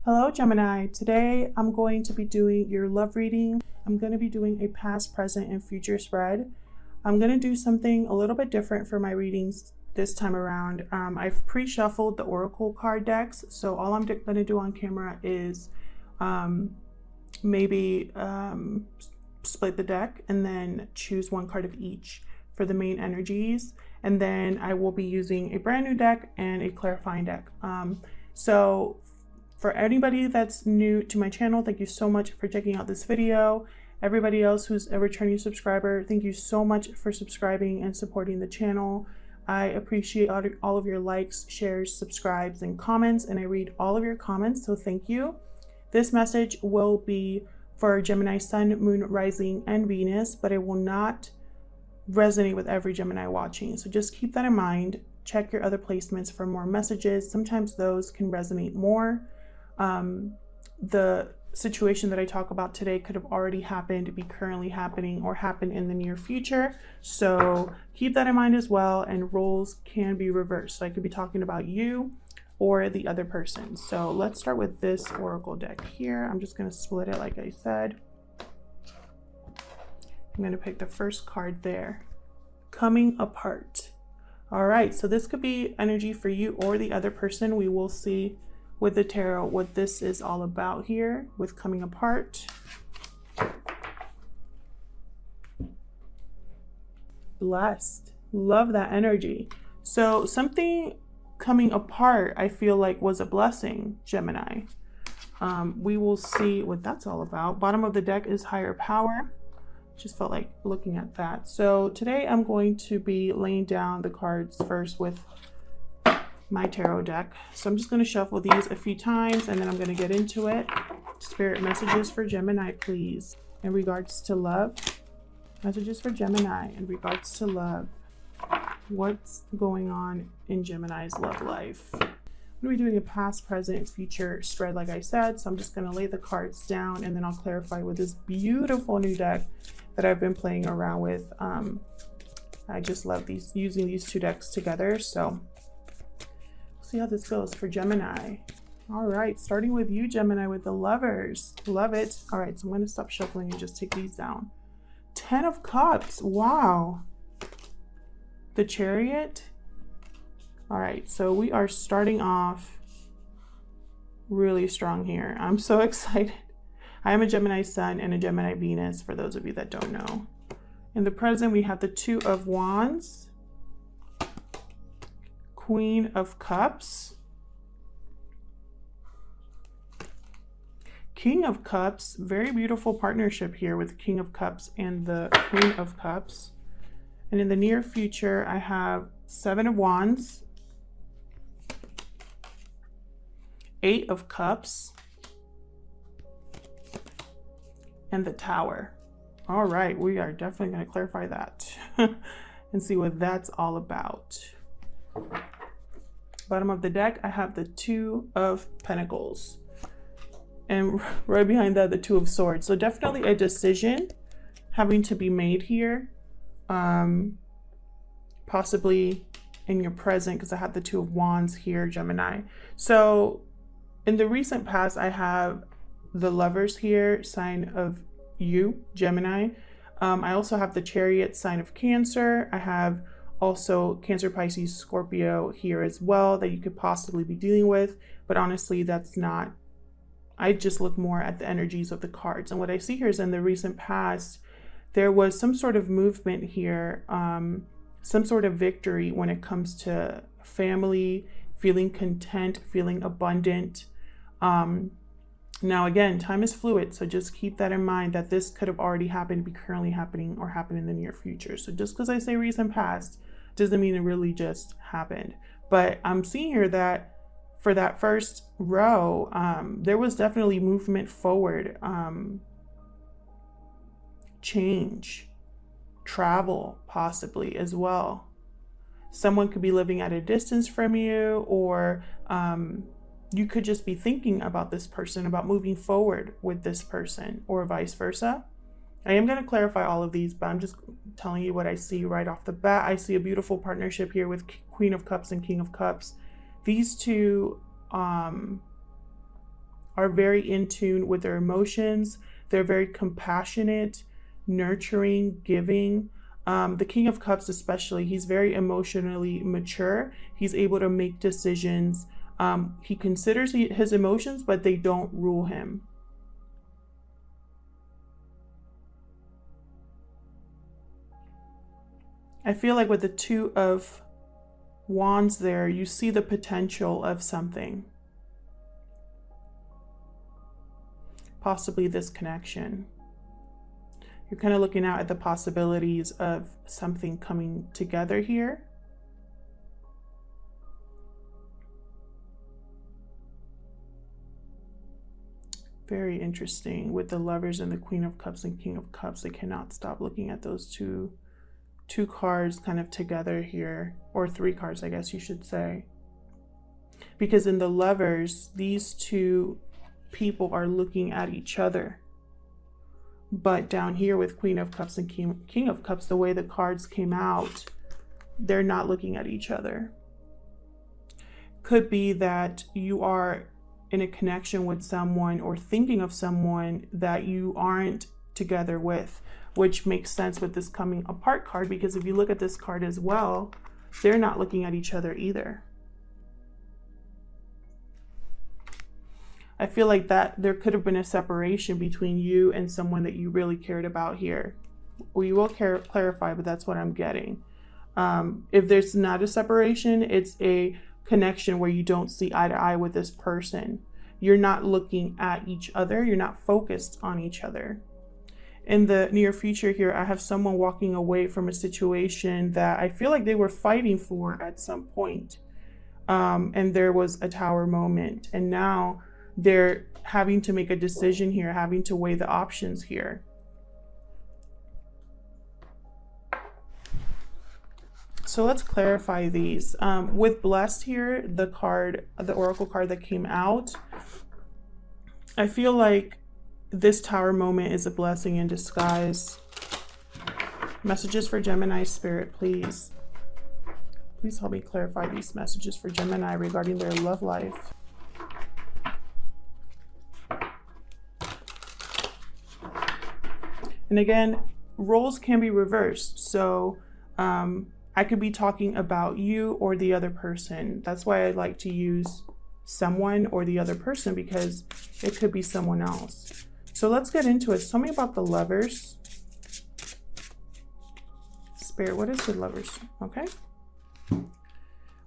Hello Gemini, today I'm going to be doing your love reading. I'm going to be doing a past, present, and future spread. I'm going to do something a little bit different for my readings this time around. I've pre-shuffled the oracle card decks, so all I'm going to do on camera is maybe split the deck and then choose one card of each for the main energies, and then I will be using a brand new deck and a clarifying deck. So for anybody that's new to my channel, thank you so much for checking out this video. Everybody else who's a returning subscriber, thank you so much for subscribing and supporting the channel. I appreciate all of your likes, shares, subscribes, and comments, and I read all of your comments, so thank you. This message will be for Gemini Sun, Moon, Rising, and Venus, but it will not resonate with every Gemini watching. So just keep that in mind. Check your other placements for more messages. Sometimes those can resonate more. The situation that I talk about today could have already happened, be currently happening, or happen in the near future. So keep that in mind as well. And roles can be reversed. So I could be talking about you or the other person. So let's start with this oracle deck here. I'm just going to split it like I said. I'm going to pick the first card there. Coming apart. All right, so this could be energy for you or the other person. We will see with the tarot what this is all about here with coming apart. Blessed. Love that energy. So something coming apart, I feel like, was a blessing, Gemini. We will see what that's all about. Bottom of the deck is higher power. Just felt like looking at that. So today I'm going to be laying down the cards first with my tarot deck. So I'm just going to shuffle these a few times and then I'm going to get into it. Spirit messages for Gemini, please. In regards to love, messages for Gemini in regards to love. What's going on in Gemini's love life? I'm going to be doing a past, present, future spread like I said. So I'm just going to lay the cards down and then I'll clarify with this beautiful new deck that I've been playing around with. I just love using these two decks together. So see how this goes for Gemini. All right, starting with you, Gemini, with the Lovers. Love it. All right, so I'm going to stop shuffling and just take these down. 10 of Cups. Wow. The Chariot. All right, so we are starting off really strong here. I'm so excited. I am a Gemini Sun and a Gemini Venus, for those of you that don't know. In the present, we have the Two of Wands, Queen of Cups, King of Cups. Very beautiful partnership here with King of Cups and the Queen of Cups. And in the near future, I have Seven of Wands, Eight of Cups, and the Tower. All right, we are definitely going to clarify that and see what that's all about. Bottom of the deck, I have the Two of Pentacles. And right behind that, the Two of Swords. So definitely a decision having to be made here. Possibly in your present, because I have the Two of Wands here, Gemini. So in the recent past, I have the Lovers here, sign of you, Gemini. I also have the Chariot, sign of Cancer. I have also Cancer, Pisces, Scorpio here as well that you could possibly be dealing with. But honestly, that's not, I just look more at the energies of the cards. And what I see here is in the recent past, there was some sort of movement here, some sort of victory when it comes to family, feeling content, feeling abundant. Now, again, time is fluid, so just keep that in mind that this could have already happened, be currently happening, or happen in the near future. So just because I say recent past doesn't mean it really just happened. But I'm seeing here that for that first row, there was definitely movement forward, change, travel possibly as well. Someone could be living at a distance from you, or you could just be thinking about this person, about moving forward with this person, or vice versa. I am going to clarify all of these, but I'm just telling you what I see right off the bat. I see a beautiful partnership here with Queen of Cups and King of Cups. These two are very in tune with their emotions. They're very compassionate, nurturing, giving. The King of Cups especially, he's very emotionally mature. He's able to make decisions. He considers his emotions, but they don't rule him. I feel like with the Two of Wands there, you see the potential of something. Possibly this connection. You're kind of looking out at the possibilities of something coming together here. Very interesting. With the Lovers and the Queen of Cups and King of Cups, I cannot stop looking at those two cards kind of together here, or 3 cards, I guess you should say. Because in the Lovers, these two people are looking at each other. But down here with Queen of Cups and King of Cups, the way the cards came out, they're not looking at each other. Could be that you are in a connection with someone or thinking of someone that you aren't together with, which makes sense with this coming apart card, because if you look at this card as well, they're not looking at each other either. I feel like that there could have been a separation between you and someone that you really cared about here. We will clarify, but that's what I'm getting. If there's not a separation, it's a connection where you don't see eye to eye with this person. You're not looking at each other. You're not focused on each other. In the near future here, I have someone walking away from a situation that I feel like they were fighting for at some point. And there was a Tower moment. And now they're having to make a decision here, having to weigh the options here. So let's clarify these. With Blessed here, the Oracle card that came out, I feel like this Tower moment is a blessing in disguise. Messages for Gemini Spirit, please. Please help me clarify these messages for Gemini regarding their love life. And again, roles can be reversed. So I could be talking about you or the other person. That's why I like to use someone or the other person, because it could be someone else. So let's get into it. Tell me about the Lovers. Spirit, what is the Lovers? Okay.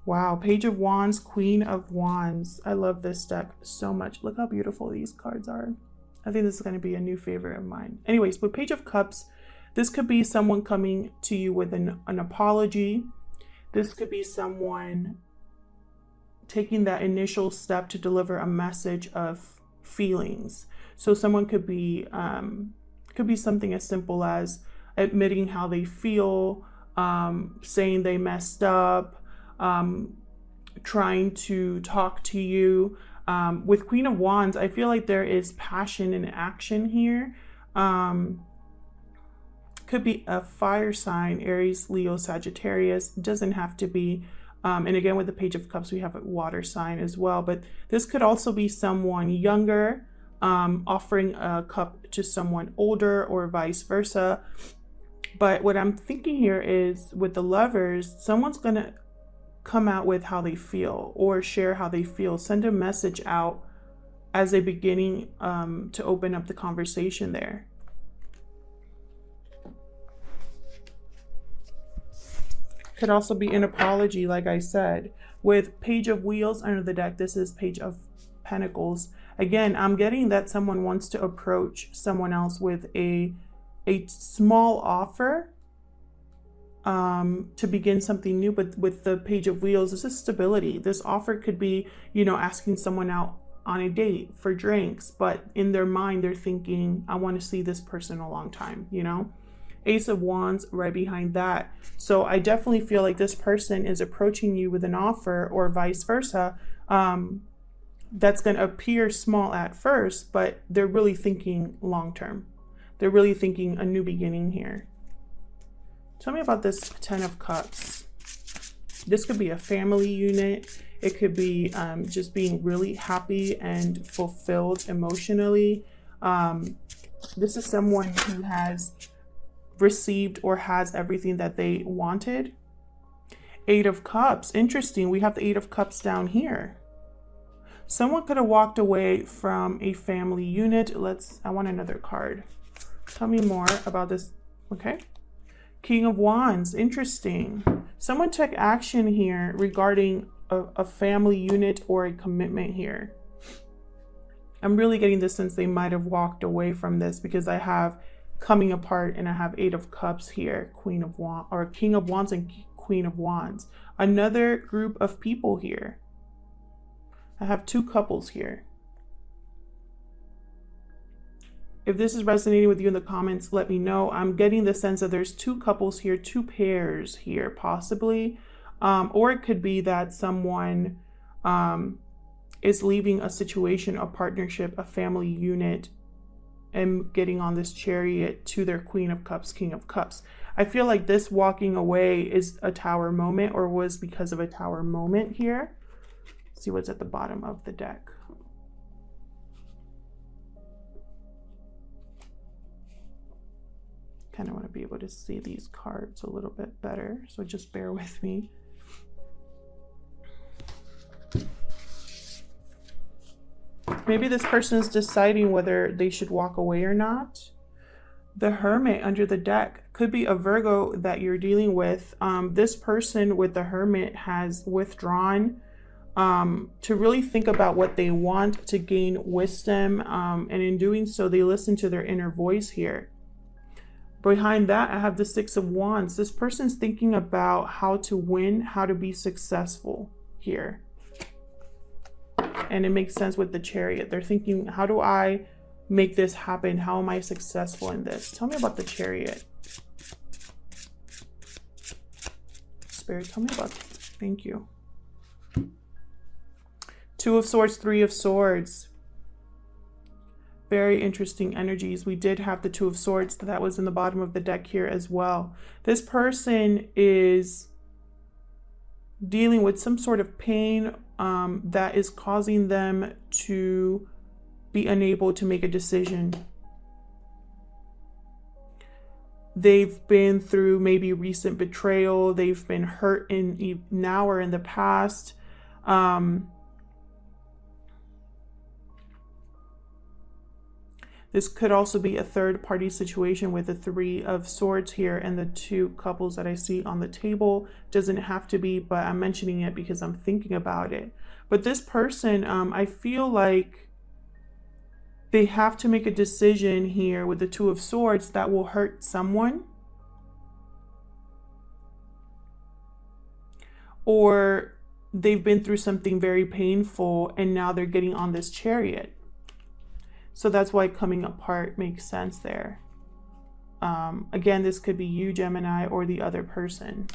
Wow, Page of Wands, Queen of Wands. I love this deck so much. Look how beautiful these cards are. I think this is going to be a new favorite of mine. Anyways, with Page of Cups, this could be someone coming to you with an apology. This could be someone taking that initial step to deliver a message of feelings. So someone could be something as simple as admitting how they feel, saying they messed up, trying to talk to you. With Queen of Wands, I feel like there is passion and action here. Could be a fire sign, Aries, Leo, Sagittarius. It doesn't have to be. And again, with the Page of Cups, we have a water sign as well. But this could also be someone younger, offering a cup to someone older, or vice versa. But what I'm thinking here is with the Lovers, someone's going to come out with how they feel or share how they feel. Send a message out as a beginning to open up the conversation there. Could also be an apology, like I said. With Page of Wheels under the deck, this is Page of Pentacles. Again, I'm getting that someone wants to approach someone else with a small offer to begin something new. But with the Page of Wheels, this is stability. This offer could be, you know, asking someone out on a date for drinks, but in their mind, they're thinking, I want to see this person a long time, you know? Ace of Wands right behind that. So I definitely feel like this person is approaching you with an offer, or vice versa. That's going to appear small at first, but they're really thinking long term. They're really thinking a new beginning here. Tell me about this Ten of Cups. This could be a family unit. It could be just being really happy and fulfilled emotionally. This is someone who has received or has everything that they wanted. Eight of Cups. Interesting. We have the Eight of Cups down here. Someone could have walked away from a family unit. I want another card. Tell me more about this. Okay. King of Wands. Interesting. Someone took action here regarding a family unit or a commitment here. I'm really getting the sense they might have walked away from this, because I have coming apart and I have Eight of Cups here, Queen of Wands, or King of Wands and Queen of Wands. Another group of people here. I have two couples here. If this is resonating with you in the comments, let me know. I'm getting the sense that there's two couples here, two pairs here, possibly. Or it could be that someone is leaving a situation, a partnership, a family unit, and getting on this chariot to their Queen of Cups, King of Cups. I feel like this walking away is a Tower moment, or was because of a Tower moment here. Let's see what's at the bottom of the deck. Kind of want to be able to see these cards a little bit better, so just bear with me. Maybe this person is deciding whether they should walk away or not. The Hermit under the deck could be a Virgo that you're dealing with. This person with the Hermit has withdrawn to really think about what they want, to gain wisdom, and in doing so, they listen to their inner voice here. Behind that, I have the Six of Wands. This person's thinking about how to win, how to be successful here. And it makes sense with the Chariot. They're thinking, how do I make this happen? How am I successful in this? Tell me about the Chariot. Spirit, tell me about it. Thank you. Two of Swords, Three of Swords. Very interesting energies. We did have the Two of Swords that was in the bottom of the deck here as well. This person is dealing with some sort of pain that is causing them to be unable to make a decision. They've been through maybe recent betrayal. They've been hurt in now or in the past. This could also be a third-party situation with the Three of Swords here and the two couples that I see on the table. Doesn't have to be, but I'm mentioning it because I'm thinking about it. But this person, I feel like they have to make a decision here with the Two of Swords that will hurt someone. Or they've been through something very painful and now they're getting on this Chariot. So that's why coming apart makes sense there. Again, this could be you, Gemini, or the other person.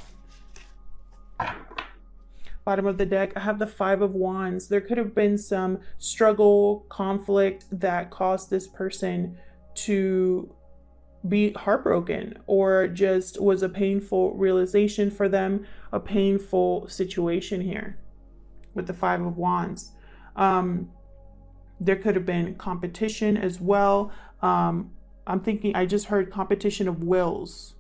Bottom of the deck, I have the Five of Wands. There could have been some struggle, conflict that caused this person to be heartbroken, or just was a painful realization for them, a painful situation here with the Five of Wands. There could have been competition as well. I'm thinking, I just heard competition of wills.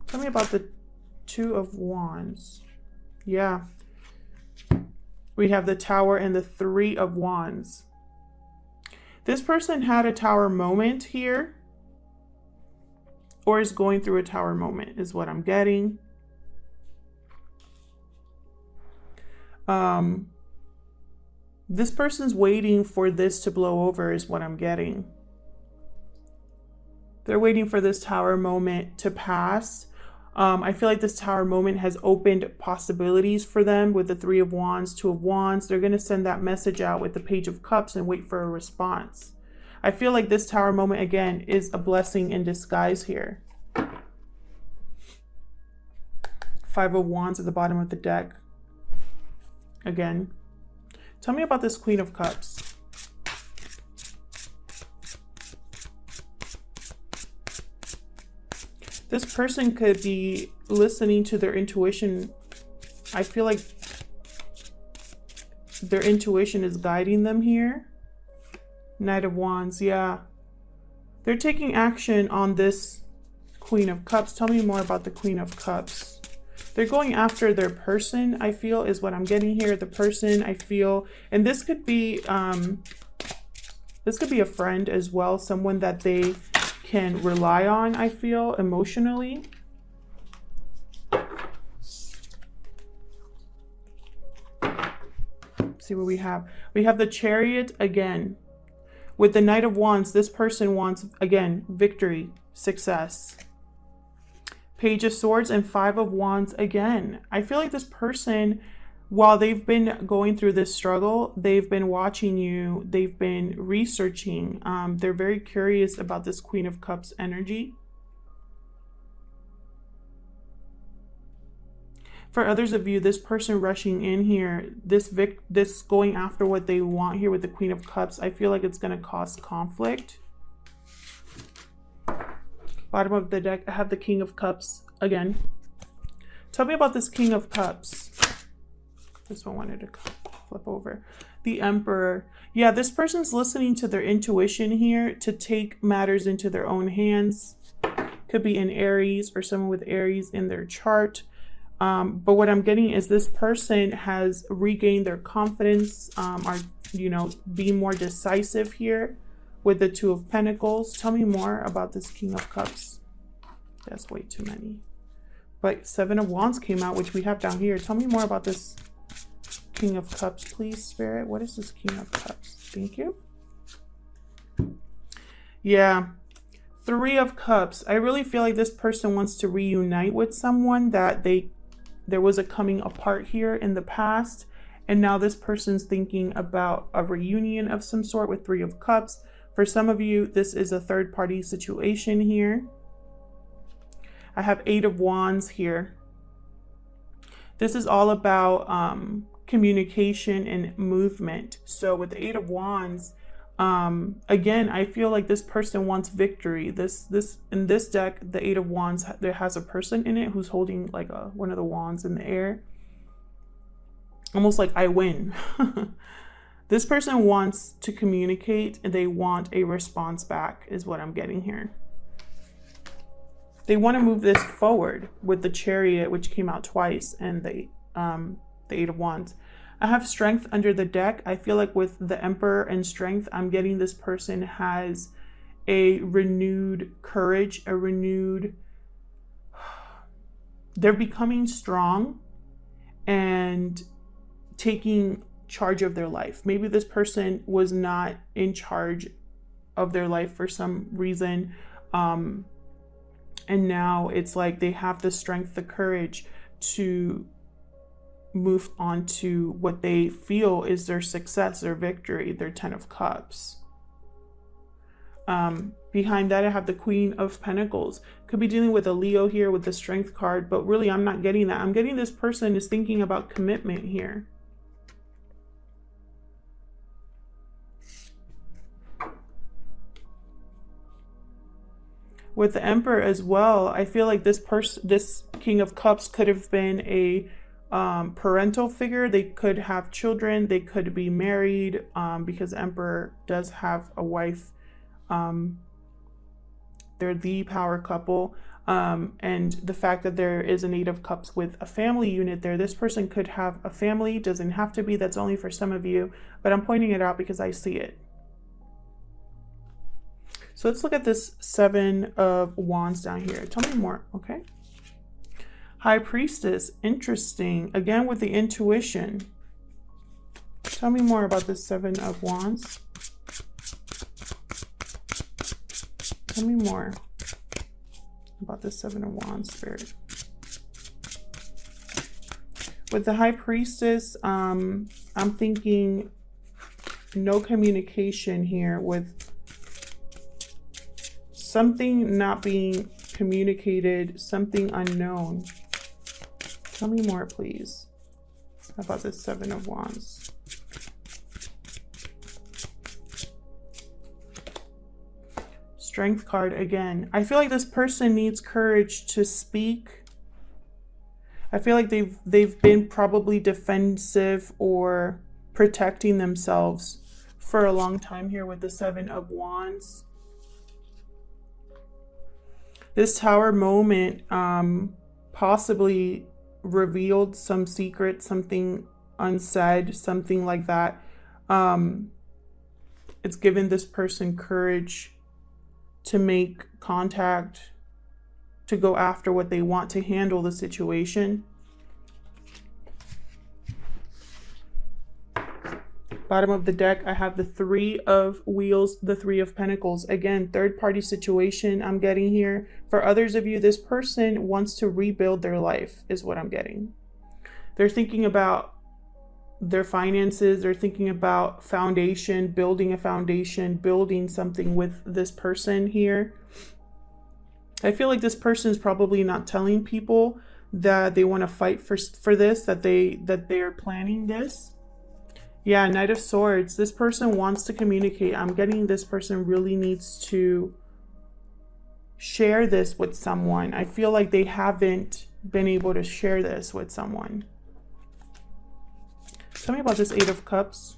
Tell me about the Two of Wands. Yeah. We have the Tower and the Three of Wands. This person had a Tower moment here, or is going through a Tower moment, is what I'm getting. This person's waiting for this to blow over, is what I'm getting. They're waiting for this Tower moment to pass. I feel like this Tower moment has opened possibilities for them with the Three of Wands, Two of Wands. They're going to send that message out with the Page of Cups and wait for a response. I feel like this Tower moment, again, is a blessing in disguise here. Five of Wands at the bottom of the deck. Again. Tell me about this Queen of Cups. This person could be listening to their intuition I feel like their intuition is guiding them here. Knight of Wands, yeah. They're taking action on this Queen of Cups. Tell me more about the Queen of Cups. They're going after their person, I feel, is what I'm getting here. The person, I feel, and this could be a friend as well, someone that they can rely on, I feel, emotionally. See what we have. We have the Chariot again. With the Knight of Wands, this person wants, again, victory, success. Page of Swords and Five of Wands again. I feel like this person, while they've been going through this struggle, they've been watching you, they've been researching. They're very curious about this Queen of Cups energy. For others of you, this person rushing in here, this going after what they want here with the Queen of Cups, I feel like it's going to cause conflict. Bottom of the deck, I have the King of Cups again. Tell me about this King of Cups. This one wanted to flip over. The Emperor. Yeah, this person's listening to their intuition here to take matters into their own hands. Could be an Aries or someone with Aries in their chart. But what I'm getting is this person has regained their confidence, are, you know, being more decisive here with the Two of Pentacles. Tell me more about this King of Cups. That's way too many. But Seven of Wands came out, which we have down here. Tell me more about this King of Cups, please, Spirit. What is this King of Cups? Thank you. Yeah. Three of Cups. I really feel like this person wants to reunite with someone that there was a coming apart here in the past. And now this person's thinking about a reunion of some sort with Three of Cups. For some of you, this is a third-party situation here. I have Eight of Wands here. This is all about communication and movement. So with the Eight of Wands, again, I feel like this person wants victory. In this deck, the Eight of Wands, there has a person in it who's holding like one of the wands in the air. Almost like I win. This person wants to communicate and they want a response back is what I'm getting here. They want to move this forward with the Chariot, which came out twice, and the Eight of Wands. I have Strength under the deck. I feel like with the Emperor and Strength, I'm getting this person has a renewed courage, they're becoming strong and taking charge of their life. Maybe this person was not in charge of their life for some reason. And now it's like they have the strength, the courage to move on to what they feel is their success, their victory, their Ten of Cups. Behind that, I have the Queen of Pentacles. Could be dealing with a Leo here with the Strength card, but really I'm not getting that. I'm getting this person is thinking about commitment here. With the Emperor as well, I feel like this King of Cups could have been a parental figure. They could have children. They could be married because the Emperor does have a wife. They're the power couple. And the fact that there is an Eight of Cups with a family unit there, this person could have a family. Doesn't have to be. That's only for some of you. But I'm pointing it out because I see it. So let's look at this Seven of Wands down here. Tell me more, okay? High Priestess, interesting. Again, with the intuition. Tell me more about this Seven of Wands. Tell me more about this Seven of Wands, Spirit. With the High Priestess, I'm thinking no communication here with something not being communicated, something unknown. Tell me more, please, about this Seven of Wands. Strength card again. I feel like this person needs courage to speak. I feel like they've been probably defensive or protecting themselves for a long time here with the Seven of Wands. This Tower moment possibly revealed some secret, something unsaid, something like that. It's given this person courage to make contact, to go after what they want, to handle the situation. Bottom of the deck, I have the Three of Wheels, the Three of Pentacles. Again, third-party situation I'm getting here. For others of you, this person wants to rebuild their life, is what I'm getting. They're thinking about their finances. They're thinking about foundation, building a foundation, building something with this person here. I feel like this person is probably not telling people that they want to fight for this, that they're planning this. Yeah, Knight of Swords. This person wants to communicate. I'm getting this person really needs to share this with someone. I feel like they haven't been able to share this with someone. Tell me about this Eight of Cups.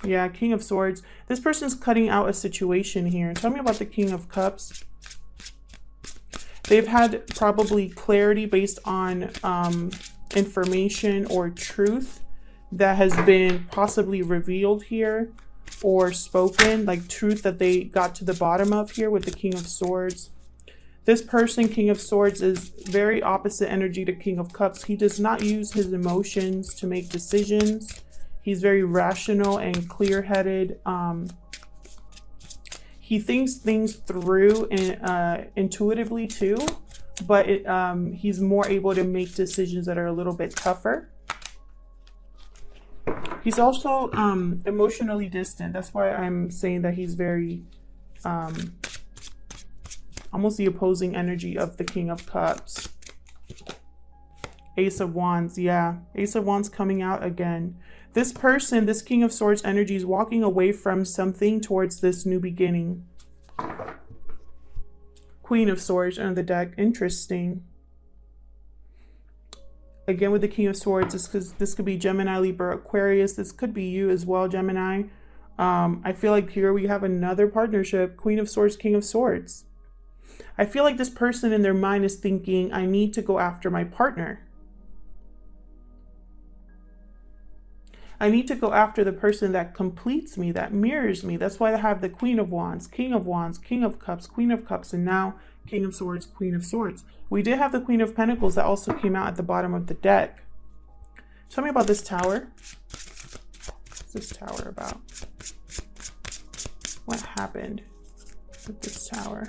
Yeah, King of Swords. This person's cutting out a situation here. Tell me about the King of Cups. They've had probably clarity based on information or truth that has been possibly revealed here or spoken, like truth that they got to the bottom of here with the King of Swords. This person, King of Swords, is very opposite energy to King of Cups. He does not use his emotions to make decisions. He's very rational and clear-headed. He thinks things through intuitively too, but he's more able to make decisions that are a little bit tougher. He's also emotionally distant. That's why I'm saying that he's very almost the opposing energy of the King of Cups. Ace of Wands. Yeah, Ace of Wands coming out again. This person, this King of Swords energy, is walking away from something towards this new beginning. Queen of Swords on the deck. Interesting. Again, with the King of Swords, this could be Gemini, Libra, Aquarius. This could be you as well, Gemini. I feel like here we have another partnership. Queen of Swords, King of Swords. I feel like this person in their mind is thinking, I need to go after my partner. I need to go after the person that completes me, that mirrors me. That's why I have the Queen of Wands, King of Wands, King of Cups, Queen of Cups, and now King of Swords, Queen of Swords. We did have the Queen of Pentacles that also came out at the bottom of the deck. Tell me about this Tower. What's this Tower about? What happened with this Tower?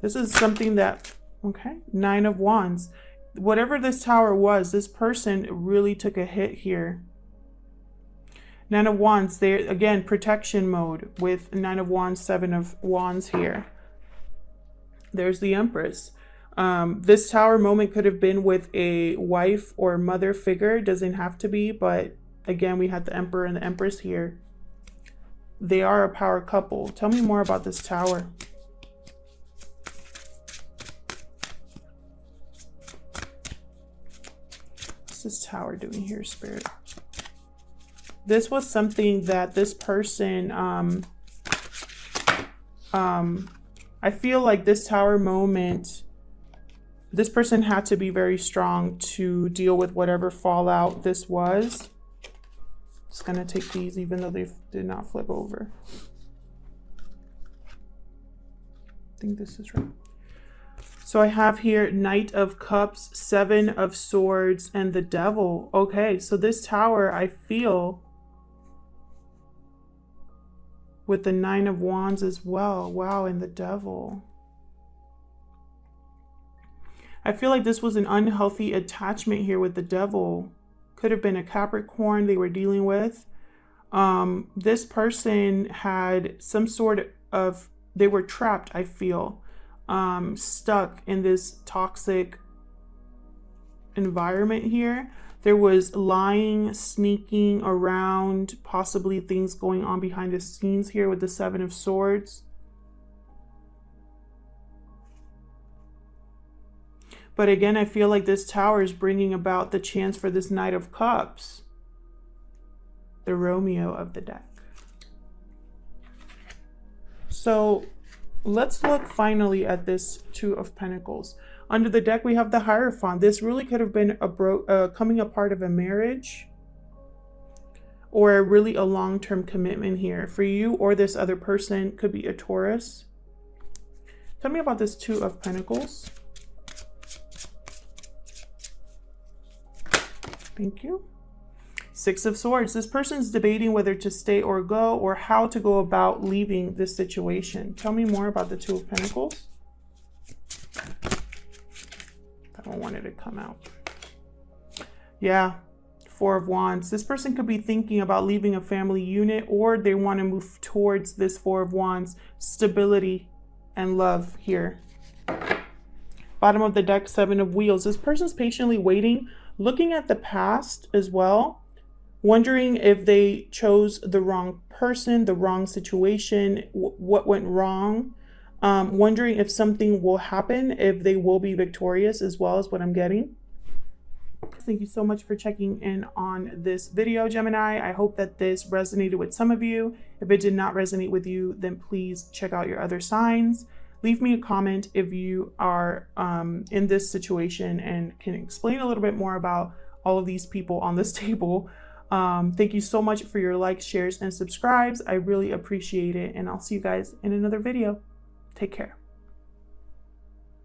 This is something that, okay, Nine of Wands. Whatever this Tower was, this person really took a hit here. Nine of Wands, they again, protection mode with Nine of Wands, Seven of Wands here. There's the Empress. This Tower moment could have been with a wife or mother figure. It doesn't have to be, but again, we had the Emperor and the Empress here. They are a power couple. Tell me more about this Tower. What's this Tower doing here, Spirit? This was something that this person, I feel like this Tower moment, this person had to be very strong to deal with whatever fallout this was. Just gonna take these even though they did not flip over. I think this is right. So I have here Knight of Cups, Seven of Swords, and the Devil. Okay, so this Tower, I feel, with the Nine of Wands as well. Wow, and the Devil. I feel like this was an unhealthy attachment here with the Devil. Could have been a Capricorn they were dealing with. This person had some sort of, they were trapped, I feel. Stuck in this toxic environment here. There was lying, sneaking around, possibly things going on behind the scenes here with the Seven of Swords. But again, I feel like this Tower is bringing about the chance for this Knight of Cups, the Romeo of the deck. So let's look finally at this Two of Pentacles. Under the deck, we have the Hierophant. This really could have been a coming apart of a marriage, or really a long-term commitment here for you, or this other person could be a Taurus. Tell me about this Two of Pentacles. Thank you. Six of Swords. This person's debating whether to stay or go, or how to go about leaving this situation. Tell me more about the Two of Pentacles. I don't want it to come out. Yeah. Four of Wands. This person could be thinking about leaving a family unit, or they want to move towards this Four of Wands, stability and love here. Bottom of the deck, Seven of Wheels. This person's patiently waiting, looking at the past as well, wondering if they chose the wrong person, the wrong situation, what went wrong, wondering if something will happen, if they will be victorious as well, as what I'm getting. Thank you so much for checking in on this video, Gemini. I hope that this resonated with some of you. If it did not resonate with you, then please check out your other signs. Leave me a comment if you are in this situation and can explain a little bit more about all of these people on this table. Thank you so much for your likes, shares, and subscribes. I really appreciate it, and I'll see you guys in another video. Take care.